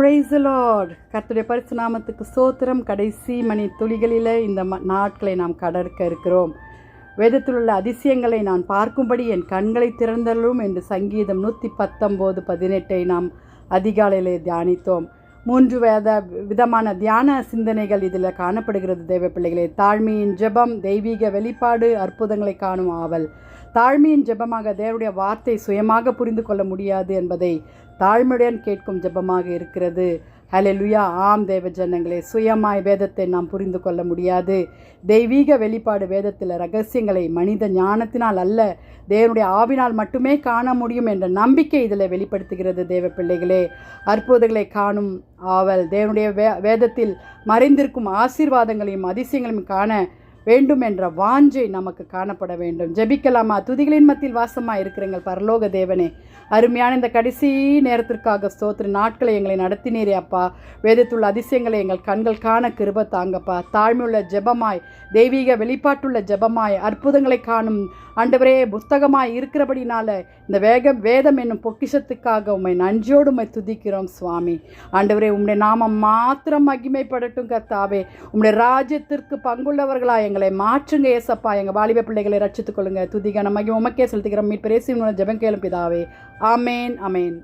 Praise the Lord. கர்த்தருடைய பரிசு நாமத்துக்கு ஸ்தோத்திரம். கடைசி மணி துளிகளில் இந்த நாட்களை நாம் கடக்க இருக்கிறோம். வேதத்தில் உள்ள அதிசயங்களை நான் பார்க்கும்படி என் கண்களை திறந்தள்ளும் என்று சங்கீதம் 119:18 நாம் அதிகாலையிலே தியானித்தோம். 3 விதமான தியான சிந்தனைகள் இதில் காணப்படுகிறது. தேவ பிள்ளைகளே, தாழ்மையின் ஜெபம், தெய்வீக வெளிப்பாடு, அற்புதங்களை காணும் ஆவல். தாழ்மையின் ஜெபமாக தேவனுடைய வார்த்தை சுயமாக புரிந்து கொள்ள முடியாது என்பதை தாழ்மையுடன் கேட்கும் ஜெபமாக இருக்கிறது. ஹல்லேலூயா. ஆம் தேவ ஜனங்களே, சுயமாய் வேதத்தை நாம் புரிந்து கொள்ள முடியாது. தெய்வீக வெளிப்பாடு வேதத்தில் ரகசியங்களை மனித ஞானத்தினால் அல்ல, தேவனுடைய ஆவினால் மட்டுமே காண முடியும் என்ற நம்பிக்கை இதில் வெளிப்படுத்துகிறது. தேவ பிள்ளைகளே, அற்புதங்களை காணும் ஆவல், தேவனுடைய வேதத்தில் மறைந்திருக்கும் ஆசீர்வாதங்களையும் அதிசயங்களையும் காண வேண்டும் என்ற வாஞ்சை நமக்கு காணப்பட வேண்டும். ஜெபிக்கலாமா? துதிகளின் மத்தியில் வாசமாக இருக்கிறங்கள் பரலோக தேவனே, அருமையான இந்த கடைசி நேரத்திற்காக ஸ்தோத்திர. நாட்களை எங்களை நடத்தினீரே அப்பா. வேதத்துள்ள அதிசயங்களை எங்கள் கண்கள் காண கிருபை தாங்கப்பா. தாழ்மையுள்ள ஜெபமாய், தெய்வீக வெளிப்பாட்டுள்ள ஜெபமாய், அற்புதங்களை காணும் ஆண்டவரே புஸ்தகமாய் இருக்கிறபடினால இந்த வேதம் என்னும் பொக்கிஷத்துக்காக உம்மை நன்றியோடு உம்மை துதிக்கிறோம் சுவாமி. ஆண்டவரே, உம்முடைய நாமம் மாத்திரம் மகிமைப்படட்டும் கர்த்தாவே. உம்முடைய ராஜ்யத்திற்கு பங்குள்ளவர்களா எங்களை மாற்றுங்க ஏசப்பா. எங்கள் வாலிப பிள்ளைகளை ரட்சித்துக் கொள்ளுங்க. துதிகன மகிமை உமக்கே செலுத்துகிறோம். மீட்பர் இயேசுவின் மூலம் ஜெபம் கேளும் பிதாவே. ஆமேன், ஆமேன்.